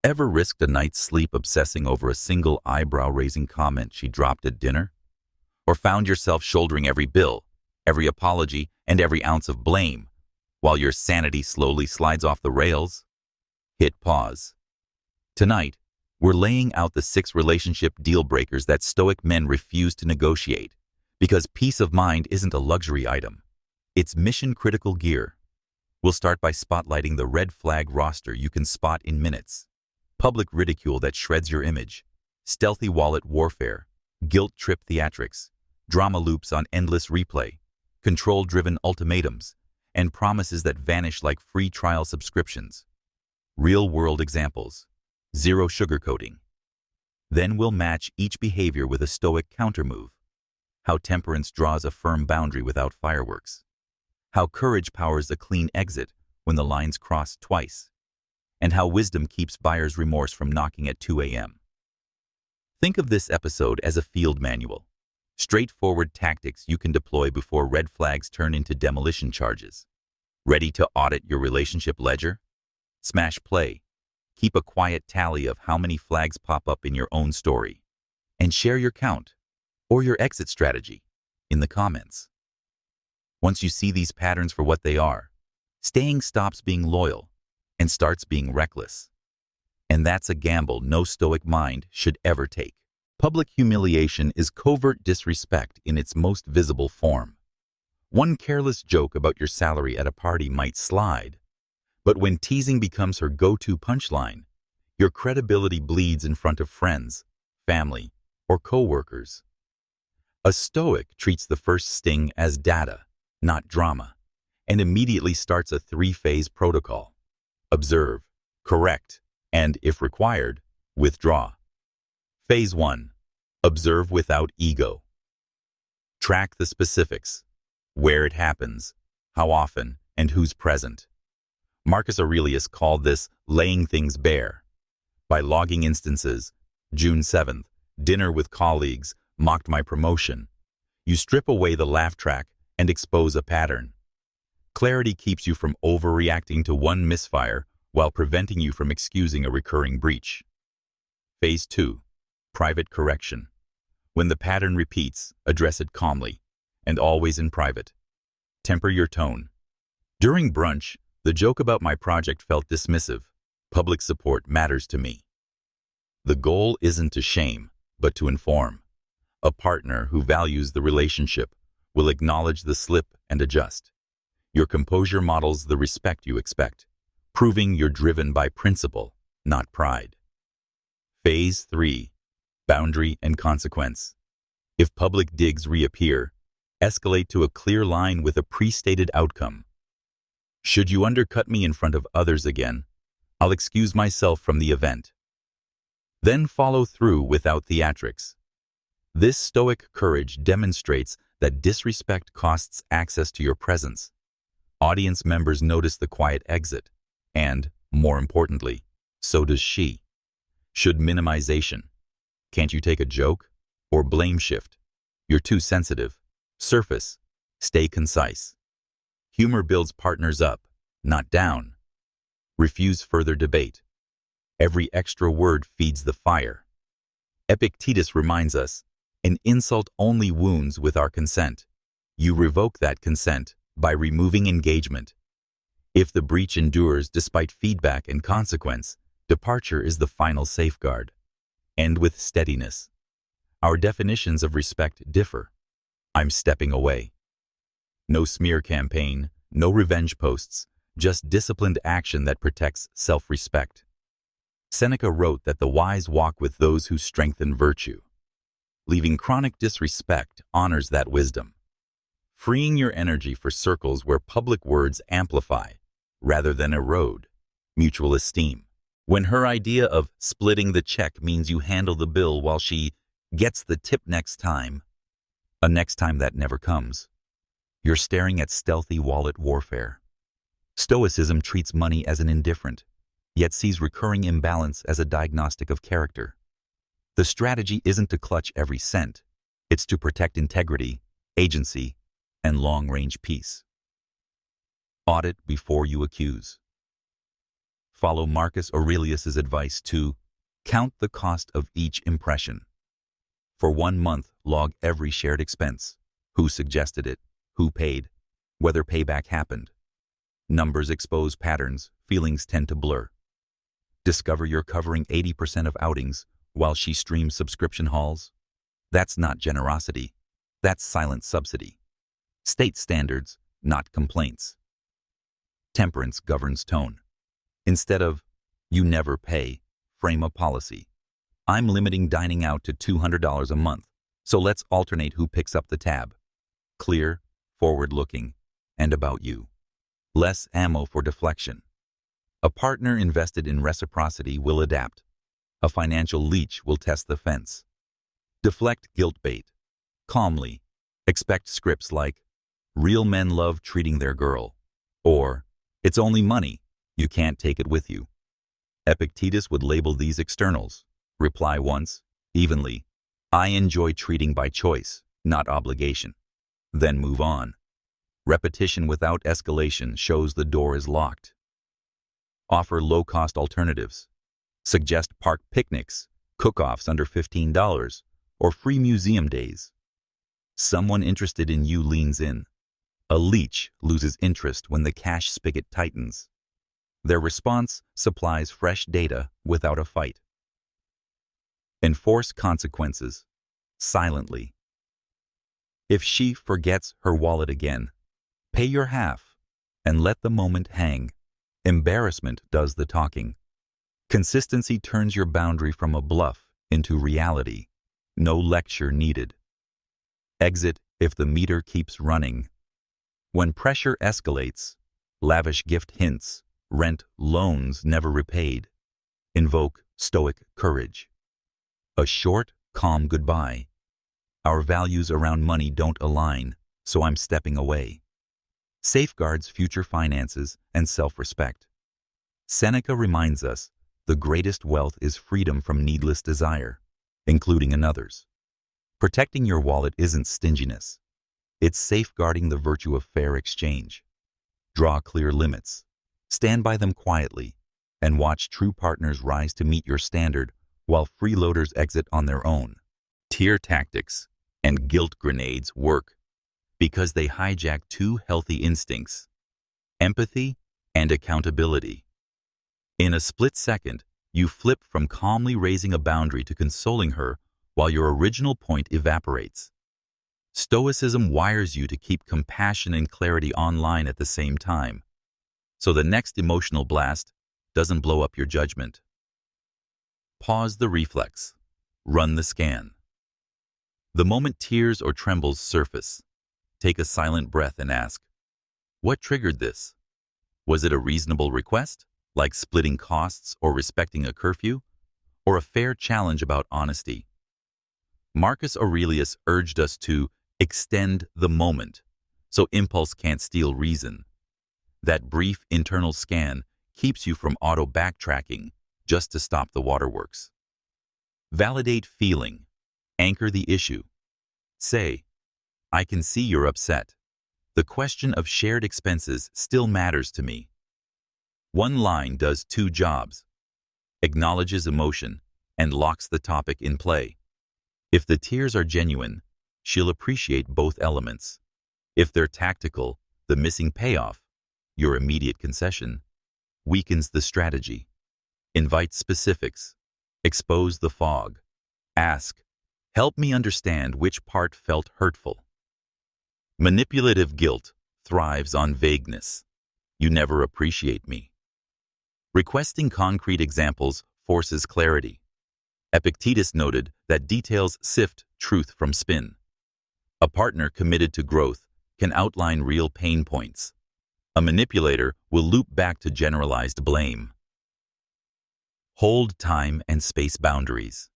Ever risked a night's sleep obsessing over a single eyebrow-raising comment she dropped at dinner? Or found yourself shouldering every bill, every apology, and every ounce of blame, while your sanity slowly slides off the rails? Hit pause. Tonight, we're laying out the 6 relationship deal-breakers that Stoic men refuse to negotiate, because peace of mind isn't a luxury item. It's mission-critical gear. We'll start by spotlighting the red flag roster you can spot in minutes. Public ridicule that shreds your image, stealthy wallet warfare, guilt-trip theatrics, drama loops on endless replay, control-driven ultimatums, and promises that vanish like free trial subscriptions. Real-world examples. Zero sugarcoating. Then we'll match each behavior with a Stoic countermove. How temperance draws a firm boundary without fireworks. How courage powers a clean exit when the lines cross twice. And how wisdom keeps buyer's remorse from knocking at 2 a.m. Think of this episode as a field manual. Straightforward tactics you can deploy before red flags turn into demolition charges. Ready to audit your relationship ledger? Smash play. Keep a quiet tally of how many flags pop up in your own story. And share your count, or your exit strategy, in the comments. Once you see these patterns for what they are, staying stops being loyal and starts being reckless. And that's a gamble no Stoic mind should ever take. Public humiliation is covert disrespect in its most visible form. One careless joke about your salary at a party might slide, but when teasing becomes her go-to punchline, your credibility bleeds in front of friends, family, or co-workers. A Stoic treats the first sting as data, not drama, and immediately starts a 3-phase protocol. Observe, correct, and, if required, withdraw. Phase 1. Observe without ego. Track the specifics. Where it happens, how often, and who's present. Marcus Aurelius called this laying things bare. By logging instances, June 7th, dinner with colleagues, mocked my promotion. You strip away the laugh track and expose a pattern. Clarity keeps you from overreacting to one misfire while preventing you from excusing a recurring breach. Phase 2. Private correction. When the pattern repeats, address it calmly, and always in private. Temper your tone. During brunch, the joke about my project felt dismissive. Public support matters to me. The goal isn't to shame, but to inform. A partner who values the relationship will acknowledge the slip and adjust. Your composure models the respect you expect, proving you're driven by principle, not pride. Phase 3. Boundary and consequence. If public digs reappear, escalate to a clear line with a pre-stated outcome. Should you undercut me in front of others again, I'll excuse myself from the event. Then follow through without theatrics. This Stoic courage demonstrates that disrespect costs access to your presence. Audience members notice the quiet exit, and, more importantly, so does she. Should minimization. Can't you take a joke? Or blame shift? You're too sensitive. Surface. Stay concise. Humor builds partners up, not down. Refuse further debate. Every extra word feeds the fire. Epictetus reminds us, an insult only wounds with our consent. You revoke that consent by removing engagement. If the breach endures despite feedback and consequence, departure is the final safeguard. End with steadiness. Our definitions of respect differ. I'm stepping away. No smear campaign, no revenge posts, just disciplined action that protects self-respect. Seneca wrote that the wise walk with those who strengthen virtue. Leaving chronic disrespect honors that wisdom. Freeing your energy for circles where public words amplify, rather than erode, mutual esteem. When her idea of splitting the check means you handle the bill while she gets the tip next time, a next time that never comes, you're staring at stealthy wallet warfare. Stoicism treats money as an indifferent, yet sees recurring imbalance as a diagnostic of character. The strategy isn't to clutch every cent, it's to protect integrity, agency, and long-range peace. Audit before you accuse. Follow Marcus Aurelius's advice to count the cost of each impression. For 1 month, log every shared expense. Who suggested it? Who paid? Whether payback happened. Numbers expose patterns, feelings tend to blur. Discover you're covering 80% of outings while she streams subscription hauls. That's not generosity. That's silent subsidy. State standards, not complaints. Temperance governs tone. Instead of, "You never pay," frame a policy. "I'm limiting dining out to $200 a month, so let's alternate who picks up the tab." Clear, forward-looking, and about you. Less ammo for deflection. A partner invested in reciprocity will adapt. A financial leech will test the fence. Deflect guilt bait. Calmly. Expect scripts like, "Real men love treating their girl," or, "It's only money. You can't take it with you." Epictetus would label these externals. Reply once, evenly, "I enjoy treating by choice, not obligation." Then move on. Repetition without escalation shows the door is locked. Offer low-cost alternatives. Suggest park picnics, cook-offs under $15, or free museum days. Someone interested in you leans in. A leech loses interest when the cash spigot tightens. Their response supplies fresh data without a fight. Enforce consequences. Silently. If she forgets her wallet again, pay your half and let the moment hang. Embarrassment does the talking. Consistency turns your boundary from a bluff into reality. No lecture needed. Exit if the meter keeps running. When pressure escalates, lavish gift hints, rent loans never repaid. Invoke Stoic courage. A short, calm goodbye. Our values around money don't align, so I'm stepping away. Safeguards future finances and self-respect. Seneca reminds us, the greatest wealth is freedom from needless desire, including another's. Protecting your wallet isn't stinginess. It's safeguarding the virtue of fair exchange. Draw clear limits. Stand by them quietly, and watch true partners rise to meet your standard while freeloaders exit on their own. Tier tactics and guilt grenades work because they hijack two healthy instincts, empathy and accountability. In a split second, you flip from calmly raising a boundary to consoling her while your original point evaporates. Stoicism wires you to keep compassion and clarity online at the same time, so the next emotional blast doesn't blow up your judgment. Pause the reflex. Run the scan. The moment tears or trembles surface, take a silent breath and ask, what triggered this? Was it a reasonable request, like splitting costs or respecting a curfew, or a fair challenge about honesty? Marcus Aurelius urged us to extend the moment, so impulse can't steal reason. That brief internal scan keeps you from auto-backtracking just to stop the waterworks. Validate feeling. Anchor the issue. Say, I can see you're upset. The question of shared expenses still matters to me. One line does two jobs. Acknowledges emotion and locks the topic in play. If the tears are genuine, she'll appreciate both elements. If they're tactical, the missing payoff, your immediate concession, weakens the strategy. Invite specifics. Expose the fog. Ask, help me understand which part felt hurtful. Manipulative guilt thrives on vagueness. You never appreciate me. Requesting concrete examples forces clarity. Epictetus noted that details sift truth from spin. A partner committed to growth can outline real pain points. A manipulator will loop back to generalized blame. Hold time and space boundaries.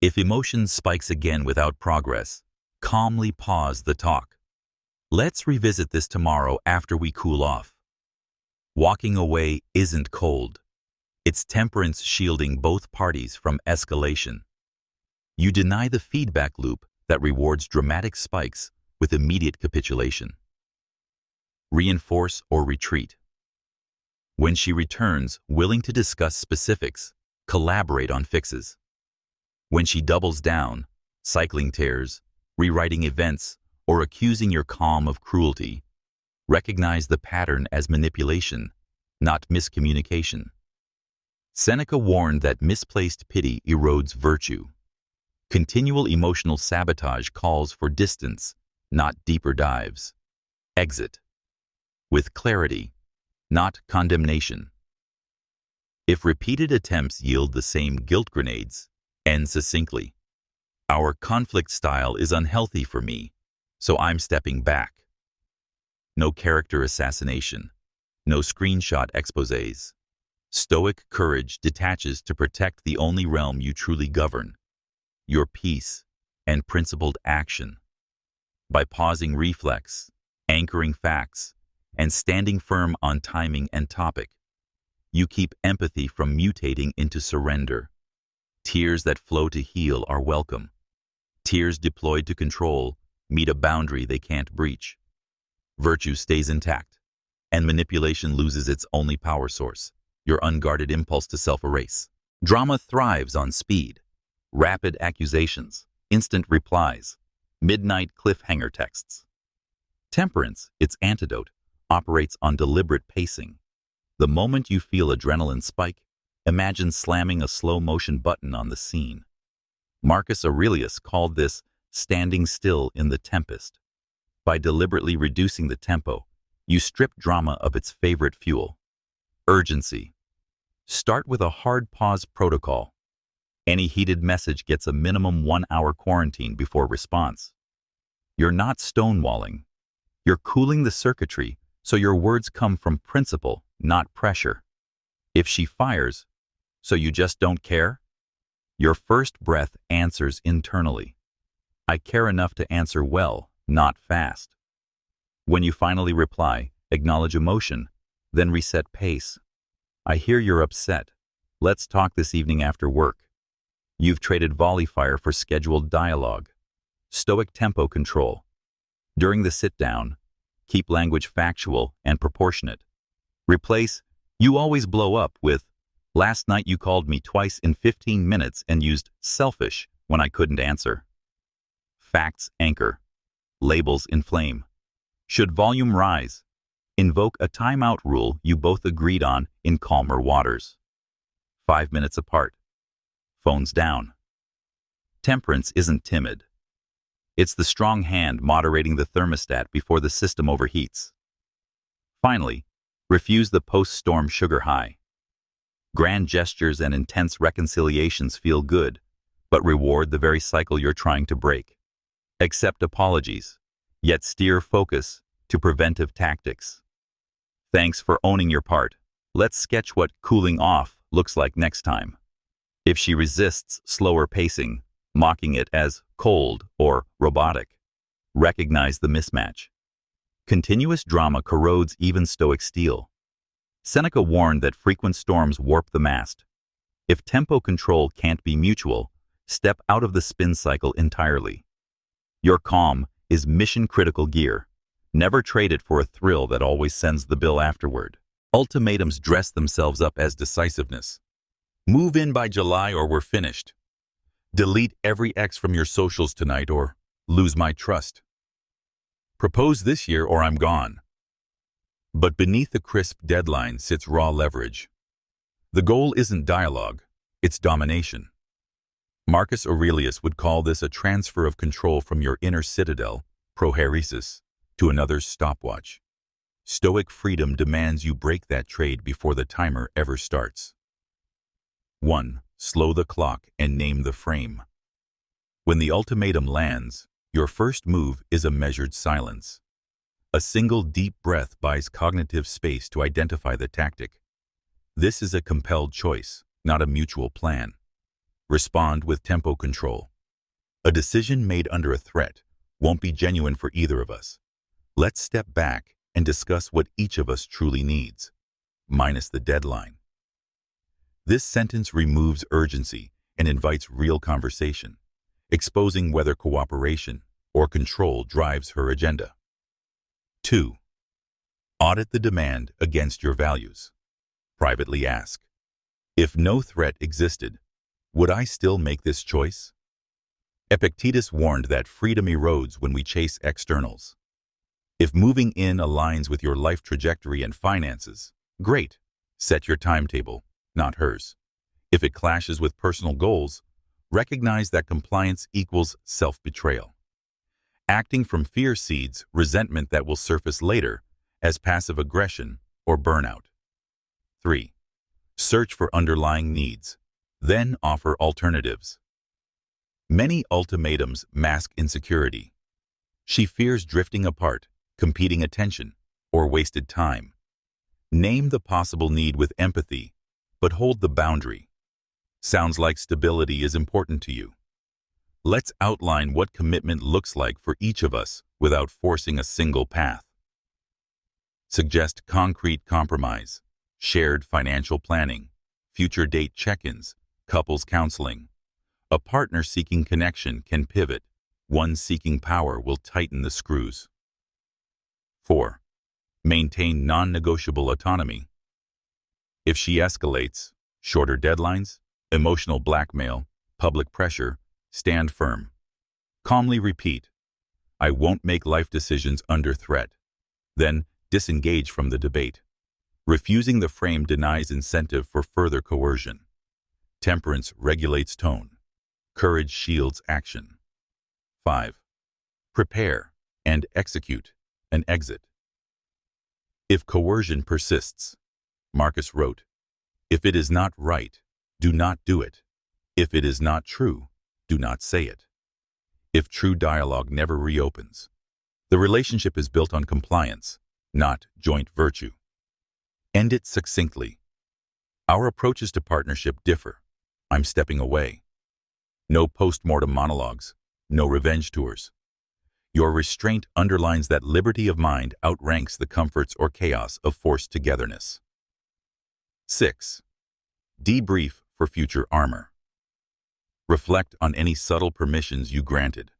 If emotion spikes again without progress, calmly pause the talk. Let's revisit this tomorrow after we cool off. Walking away isn't cold. It's temperance shielding both parties from escalation. You deny the feedback loop that rewards dramatic spikes with immediate capitulation. Reinforce or retreat. When she returns, willing to discuss specifics, collaborate on fixes. When she doubles down, cycling tears, rewriting events, or accusing your calm of cruelty, recognize the pattern as manipulation, not miscommunication. Seneca warned that misplaced pity erodes virtue. Continual emotional sabotage calls for distance, not deeper dives. Exit. With clarity, not condemnation. If repeated attempts yield the same guilt grenades, end succinctly. Our conflict style is unhealthy for me, so I'm stepping back. No character assassination, no screenshot exposés. Stoic courage detaches to protect the only realm you truly govern, your peace and principled action. By pausing reflex, anchoring facts, and standing firm on timing and topic, you keep empathy from mutating into surrender. Tears that flow to heal are welcome. Tears deployed to control meet a boundary they can't breach. Virtue stays intact, and manipulation loses its only power source, your unguarded impulse to self-erase. Drama thrives on speed, rapid accusations, instant replies, midnight cliffhanger texts. Temperance, its antidote, operates on deliberate pacing. The moment you feel adrenaline spike, imagine slamming a slow-motion button on the scene. Marcus Aurelius called this standing still in the tempest. By deliberately reducing the tempo, you strip drama of its favorite fuel, urgency. Start with a hard pause protocol. Any heated message gets a minimum 1-hour quarantine before response. You're not stonewalling. You're cooling the circuitry so your words come from principle, not pressure. If she fires, so you just don't care? Your first breath answers internally. I care enough to answer well, not fast. When you finally reply, acknowledge emotion, then reset pace. I hear you're upset. Let's talk this evening after work. You've traded volley fire for scheduled dialogue. Stoic tempo control. During the sit-down, keep language factual and proportionate. Replace, "You always blow up" with, "Last night you called me twice in 15 minutes and used selfish when I couldn't answer." Facts anchor. Labels inflame. Should volume rise? Invoke a timeout rule you both agreed on in calmer waters. 5 minutes apart. Phones down. Temperance isn't timid. It's the strong hand moderating the thermostat before the system overheats. Finally, refuse the post-storm sugar high. Grand gestures and intense reconciliations feel good, but reward the very cycle you're trying to break. Accept apologies, yet steer focus to preventive tactics. Thanks for owning your part. Let's sketch what cooling off looks like next time. If she resists slower pacing, mocking it as cold or robotic, recognize the mismatch. Continuous drama corrodes even Stoic steel. Seneca warned that frequent storms warp the mast. If tempo control can't be mutual, step out of the spin cycle entirely. Your calm is mission-critical gear. Never trade it for a thrill that always sends the bill afterward. Ultimatums dress themselves up as decisiveness. Move in by July or we're finished. Delete every ex from your socials tonight or lose my trust. Propose this year or I'm gone. But beneath the crisp deadline sits raw leverage. The goal isn't dialogue, it's domination. Marcus Aurelius would call this a transfer of control from your inner citadel, prohairesis, to another's stopwatch. Stoic freedom demands you break that trade before the timer ever starts. 1. Slow the clock and name the frame. When the ultimatum lands, your first move is a measured silence. A single deep breath buys cognitive space to identify the tactic. This is a compelled choice, not a mutual plan. Respond with tempo control. A decision made under a threat won't be genuine for either of us. Let's step back and discuss what each of us truly needs, minus the deadline. This sentence removes urgency and invites real conversation, exposing whether cooperation or control drives her agenda. 2. Audit the demand against your values. Privately ask, if no threat existed, would I still make this choice? Epictetus warned that freedom erodes when we chase externals. If moving in aligns with your life trajectory and finances, great. Set your timetable, not hers. If it clashes with personal goals, recognize that compliance equals self-betrayal. Acting from fear seeds resentment that will surface later as passive aggression or burnout. 3. Search for underlying needs, then offer alternatives. Many ultimatums mask insecurity. She fears drifting apart, competing attention, or wasted time. Name the possible need with empathy, but hold the boundary. Sounds like stability is important to you. Let's outline what commitment looks like for each of us without forcing a single path. Suggest concrete compromise, shared financial planning, future date check-ins, couples counseling. A partner seeking connection can pivot. One seeking power will tighten the screws. 4. Maintain non-negotiable autonomy. If she escalates, shorter deadlines, emotional blackmail, public pressure, stand firm. Calmly repeat, I won't make life decisions under threat. Then disengage from the debate. Refusing the frame denies incentive for further coercion. Temperance regulates tone. Courage shields action. 5. Prepare and execute an exit. If coercion persists, Marcus wrote, if it is not right, do not do it. If it is not true, do not say it. If true dialogue never reopens, the relationship is built on compliance, not joint virtue. End it succinctly. Our approaches to partnership differ. I'm stepping away. No post-mortem monologues, no revenge tours. Your restraint underlines that liberty of mind outranks the comforts or chaos of forced togetherness. 6. Debrief for future armor. Reflect on any subtle permissions you granted,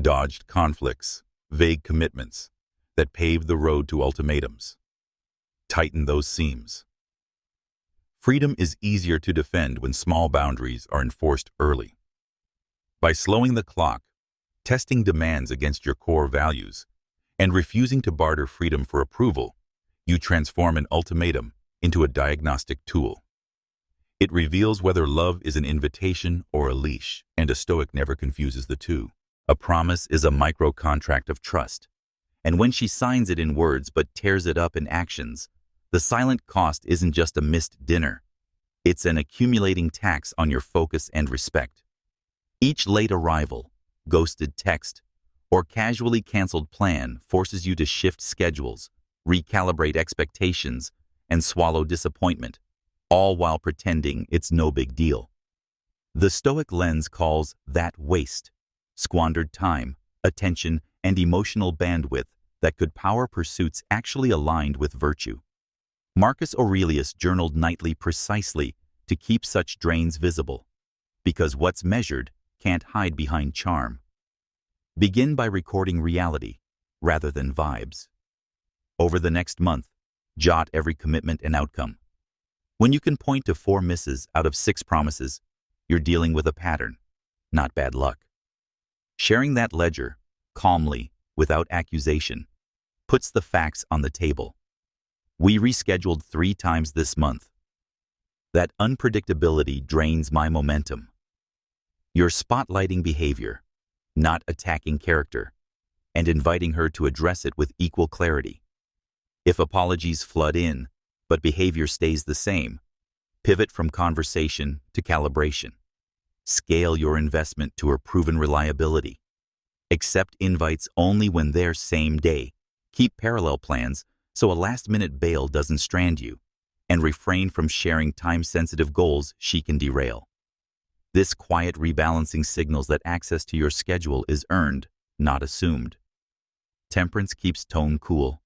dodged conflicts, vague commitments that paved the road to ultimatums. Tighten those seams. Freedom is easier to defend when small boundaries are enforced early. By slowing the clock, testing demands against your core values, and refusing to barter freedom for approval, you transform an ultimatum into a diagnostic tool. It reveals whether love is an invitation or a leash, and a Stoic never confuses the two. A promise is a micro-contract of trust, and when she signs it in words but tears it up in actions, the silent cost isn't just a missed dinner. It's an accumulating tax on your focus and respect. Each late arrival, ghosted text, or casually canceled plan forces you to shift schedules, recalibrate expectations, and swallow disappointment, all while pretending it's no big deal. The Stoic lens calls that waste, squandered time, attention, and emotional bandwidth that could power pursuits actually aligned with virtue. Marcus Aurelius journaled nightly precisely to keep such drains visible, because what's measured can't hide behind charm. Begin by recording reality rather than vibes. Over the next month, jot every commitment and outcome. When you can point to 4 misses out of 6 promises, you're dealing with a pattern, not bad luck. Sharing that ledger, calmly, without accusation, puts the facts on the table. We rescheduled 3 times this month. That unpredictability drains my momentum. You're spotlighting behavior, not attacking character, and inviting her to address it with equal clarity. If apologies flood in, but behavior stays the same, pivot from conversation to calibration. Scale your investment to her proven reliability. Accept invites only when they're same day. Keep parallel plans so a last-minute bail doesn't strand you, and refrain from sharing time-sensitive goals she can derail. This quiet rebalancing signals that access to your schedule is earned, not assumed. Temperance keeps tone cool.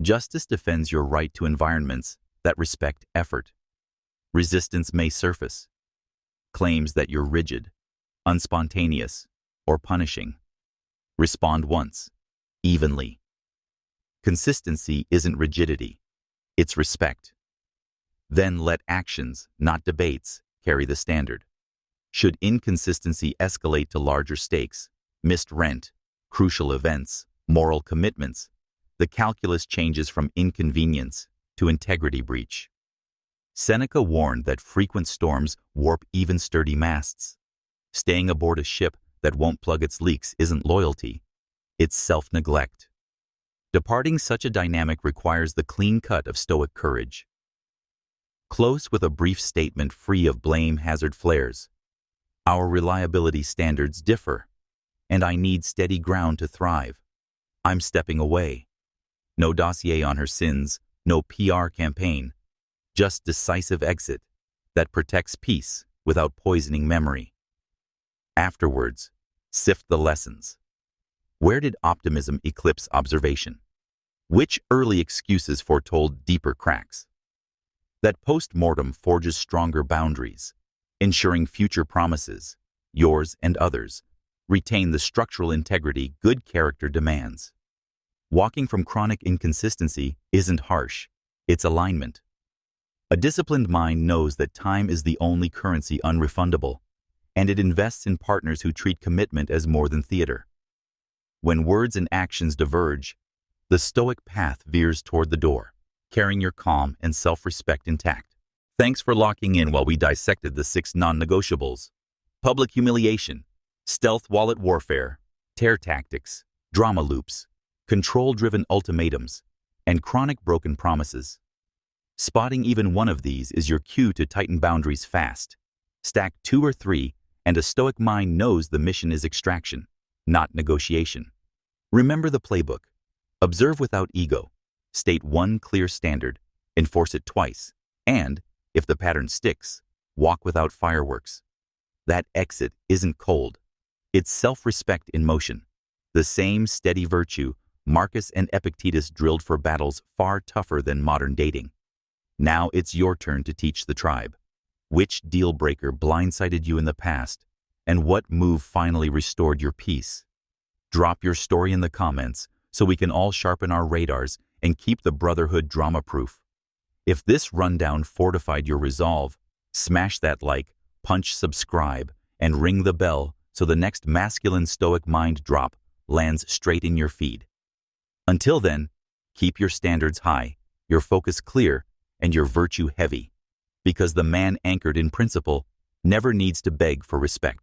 Justice defends your right to environments that respect effort. Resistance may surface. Claims that you're rigid, unspontaneous, or punishing. Respond once, evenly. Consistency isn't rigidity, it's respect. Then let actions, not debates, carry the standard. Should inconsistency escalate to larger stakes, missed rent, crucial events, moral commitments, the calculus changes from inconvenience to integrity breach. Seneca warned that frequent storms warp even sturdy masts. Staying aboard a ship that won't plug its leaks isn't loyalty, it's self-neglect. Departing such a dynamic requires the clean cut of Stoic courage. Close with a brief statement free of blame hazard flares. Our reliability standards differ, and I need steady ground to thrive. I'm stepping away. No dossier on her sins, no PR campaign, just decisive exit that protects peace without poisoning memory. Afterwards, sift the lessons. Where did optimism eclipse observation? Which early excuses foretold deeper cracks? That post-mortem forges stronger boundaries, ensuring future promises, yours and others, retain the structural integrity good character demands. Walking from chronic inconsistency isn't harsh, it's alignment. A disciplined mind knows that time is the only currency unrefundable, and it invests in partners who treat commitment as more than theater. When words and actions diverge, the Stoic path veers toward the door, carrying your calm and self-respect intact. Thanks for locking in while we dissected the 6 non-negotiables: public humiliation, stealth wallet warfare, tear tactics, drama loops, control-driven ultimatums, and chronic broken promises. Spotting even one of these is your cue to tighten boundaries fast. Stack 2 or 3, and a Stoic mind knows the mission is extraction, not negotiation. Remember the playbook. Observe without ego. State one clear standard, enforce it twice, and, if the pattern sticks, walk without fireworks. That exit isn't cold. It's self-respect in motion. The same steady virtue Marcus and Epictetus drilled for battles far tougher than modern dating. Now it's your turn to teach the tribe. Which deal breaker blindsided you in the past, and what move finally restored your peace? Drop your story in the comments so we can all sharpen our radars and keep the brotherhood drama-proof. If this rundown fortified your resolve, smash that like, punch subscribe, and ring the bell so the next masculine Stoic mind drop lands straight in your feed. Until then, keep your standards high, your focus clear, and your virtue heavy, because the man anchored in principle never needs to beg for respect.